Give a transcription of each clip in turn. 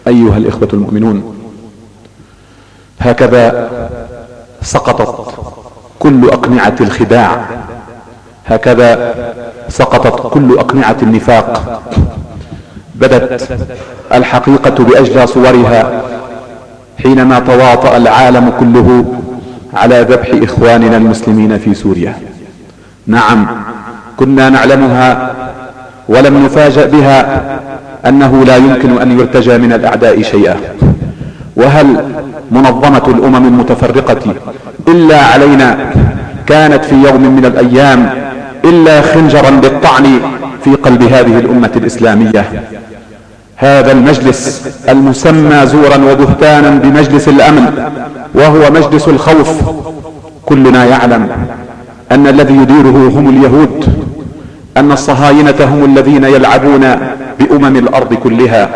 أيها الإخوة المؤمنون، هكذا سقطت كل أقنعة الخداع، هكذا سقطت كل أقنعة النفاق. بدت الحقيقة بأجلى صورها حينما تواطأ العالم كله على ذبح إخواننا المسلمين في سوريا. نعم، كنا نعلمها ولم نفاجأ بها أنه لا يمكن أن يرتجى من الأعداء شيئا. وهل منظمة الأمم المتفرقة إلا علينا كانت في يوم من الأيام إلا خنجرا للطعن في قلب هذه الأمة الإسلامية؟ هذا المجلس المسمى زورا وبهتانا بمجلس الأمن وهو مجلس الخوف، كلنا يعلم أن الذي يديره هم اليهود، أن الصهاينة هم الذين يلعبون بأمم الأرض كلها.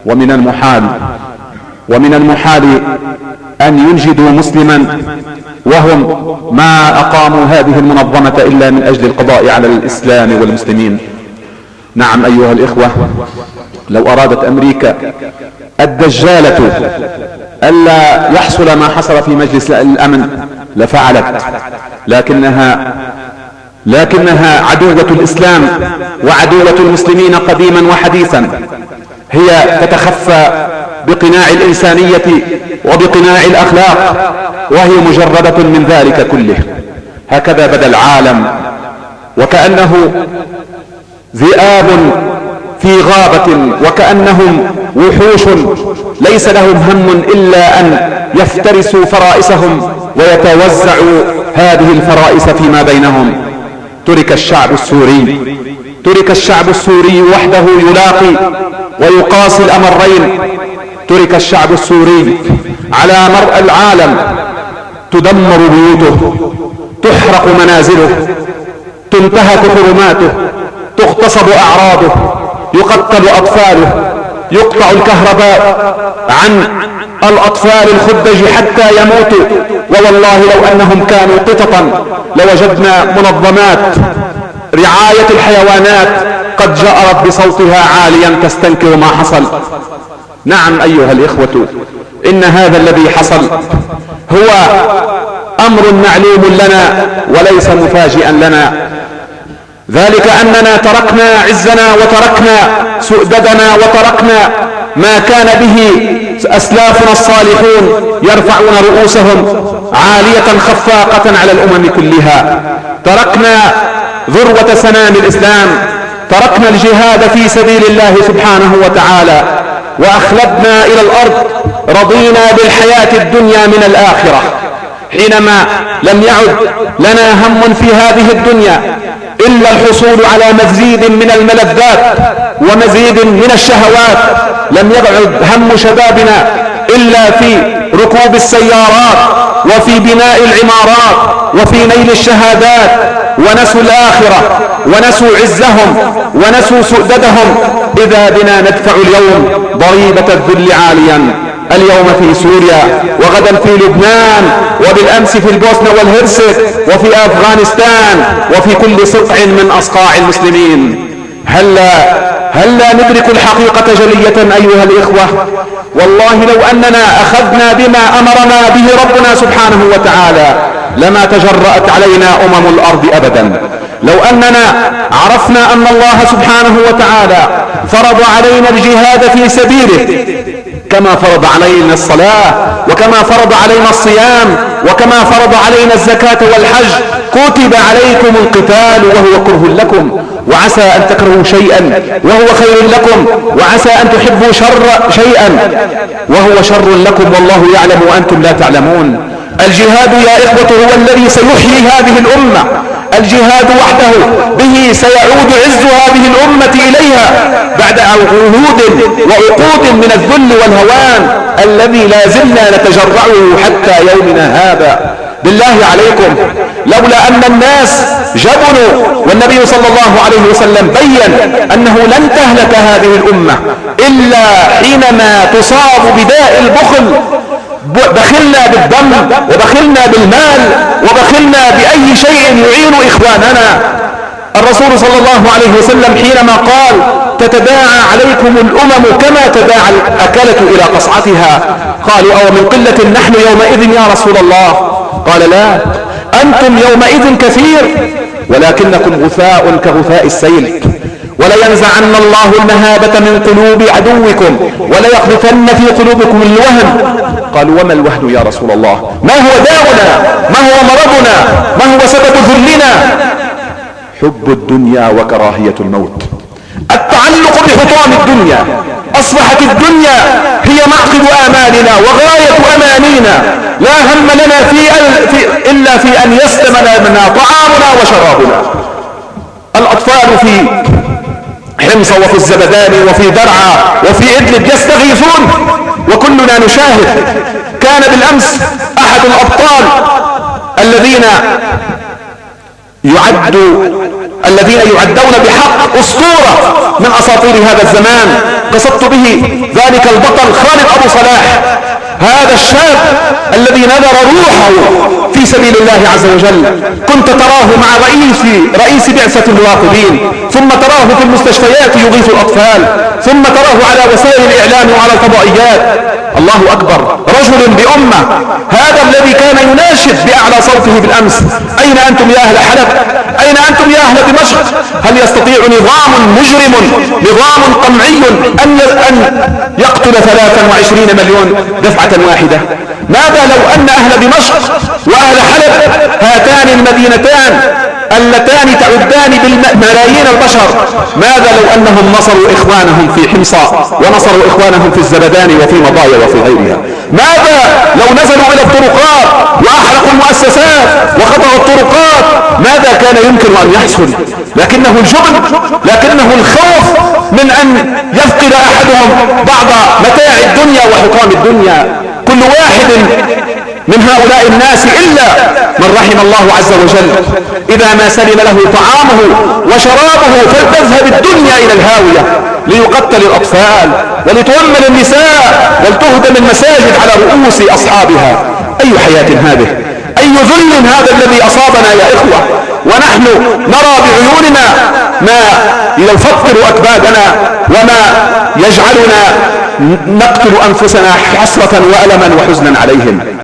ومن المحال أن ينجدوا مسلما وهم ما أقاموا هذه المنظمة إلا من أجل القضاء على الإسلام والمسلمين. نعم أيها الإخوة، لو أرادت أمريكا الدجالة ألا يحصل ما حصل في مجلس الأمن لفعلت، لكنها عدوة الإسلام وعدوة المسلمين قديما وحديثا. هي تتخفى بقناع الإنسانية وبقناع الأخلاق، وهي مجردة من ذلك كله. هكذا بدا العالم وكأنه ذئاب في غابة، وكأنهم وحوش ليس لهم هم إلا أن يفترسوا فرائسهم ويتوزعوا هذه الفرائس فيما بينهم. ترك الشعب السوري وحده يلاقي ويقاسي الأمرين. ترك الشعب السوري على مرأى العالم، تدمر بيوته، تحرق منازله، تنتهك حرماته، تغتصب أعراضه، يقتل أطفاله، يقطع الكهرباء عن الأطفال الخدج حتى يموتوا. ووالله لو أنهم كانوا قططا لوجدنا منظمات رعاية الحيوانات قد جأرت بصوتها عاليا تستنكر ما حصل. نعم أيها الإخوة، إن هذا الذي حصل هو أمر معلوم لنا وليس مفاجئا لنا، ذلك أننا تركنا عزنا وتركنا سؤددنا وتركنا ما كان به أسلافنا الصالحون يرفعون رؤوسهم عالية خفاقة على الأمم كلها. تركنا ذروة سنام الإسلام، تركنا الجهاد في سبيل الله سبحانه وتعالى، وأخلدنا إلى الأرض. رضينا بالحياة الدنيا من الآخرة، حينما لم يعد لنا هم في هذه الدنيا إلا الحصول على مزيد من الملذات ومزيد من الشهوات. لم يبعد هم شبابنا إلا في ركوب السيارات وفي بناء العمارات وفي نيل الشهادات، ونسوا الآخرة ونسوا عزهم ونسوا سؤددهم. إذا بنا ندفع اليوم ضريبة الذل عاليا، اليوم في سوريا وغدا في لبنان وبالأمس في البوسنة والهرسك وفي أفغانستان وفي كل صقع من أصقاع المسلمين. هلا ندرك الحقيقة جلية أيها الإخوة؟ والله لو أننا أخذنا بما أمرنا به ربنا سبحانه وتعالى لما تجرأت علينا الأرض أبدا. لو أننا عرفنا أن الله سبحانه وتعالى فرض علينا الجهاد في سبيله كما فرض علينا الصلاة وكما فرض علينا الصيام وكما فرض علينا الزكاة والحج، كتب عليكم القتال وهو كره لكم، وعسى أن تكرهوا شيئا وهو خير لكم، وعسى أن تحبوا شيئا وهو شر لكم والله يعلم وأنتم لا تعلمون. الجهاد يا إخوة هو الذي سيحيي هذه الأمة. الجهاد وحده به سيعود عز هذه الأمة إليها بعد عهود وعقود من الذل والهوان الذي لا زلنا نتجرعه حتى يومنا هذا. بالله عليكم، لولا أن الناس جبنوا والنبي صلى الله عليه وسلم بين أنه لن تهلك هذه الأمة إلا حينما تصاب بداء البخل، بخلنا بالدم وبخلنا بالمال وبخلنا بأي شيء يعين إخواننا. الرسول صلى الله عليه وسلم حينما قال تتداعى عليكم الأمم كما تداعى الأكلة إلى قصعتها. قالوا أو من قلة نحن يومئذ يا رسول الله؟ قال لا، أنتم يومئذ كثير ولكنكم غثاء كغثاء السيل، ولينزعن الله المهابة من قلوب عدوكم وليقذفن في قلوبكم الوهن. قالوا وما الوهن يا رسول الله؟ ما هو داؤنا؟ ما هو مرضنا؟ ما هو سبب ذلنا؟ حب الدنيا وكراهية الموت، التعلق بحطام الدنيا. أصبحت الدنيا هي معقد آمالنا وغاية أمانينا، لا هم لنا إلا في أن يسلم لنا طعامنا وشرابنا. الأطفال في حمص وفي الزبدان وفي درعا وفي إدلب يستغيثون وكلنا نشاهد. كان بالأمس أحد الأبطال الذين يعدون بحق أسطورة من أساطير هذا الزمان، قصدت به ذلك البطل خالد أبو صلاح، هذا الشاب الذي نذر روحه في سبيل الله عز وجل. كنت تراه مع رئيس بعثة المراقبين، ثم تراه في المستشفيات يغيث الأطفال، ثم تراه على وسائل الإعلام وعلى الفضائيات. الله أكبر، رجل بأمة، هذا الذي كان يناشد بأعلى صوته بالأمس: أين أنتم يا أهل حلب؟ أين أنتم يا أهل دمشق؟ هل يستطيع نظام مجرم، نظام قمعي أن يقتل 23 مليون دفعة واحدة؟ ماذا لو أن أهل دمشق وأهل حلب، هاتان المدينتان اللتان تعدان بالملايين البشر، ماذا لو أنهم نصروا إخوانهم في حمص ونصروا إخوانهم في الزبدان وفي مضايا وفي غيرها؟ ماذا لو نزلوا إلى الطرقات وأحرقوا المؤسسات وخطأوا الطرقات؟ ماذا كان يمكن أن يحصل؟ لكنه الجبن، لكنه الخوف من أن يفقد أحدهم بعض متاع الدنيا وحطام الدنيا. كل واحد من هؤلاء الناس إلا من رحم الله عز وجل إذا ما سلم له طعامه وشرابه فلتذهب الدنيا إلى الهاوية، ليقتل الأطفال ولتؤمل النساء ولتهدم المساجد على رؤوس أصحابها. أي حياة هذه؟ أي ذل هذا الذي أصابنا يا إخوة، ونحن نرى بعيوننا ما يفطر أكبادنا وما يجعلنا نقتل أنفسنا حسرة وألما وحزنا عليهم.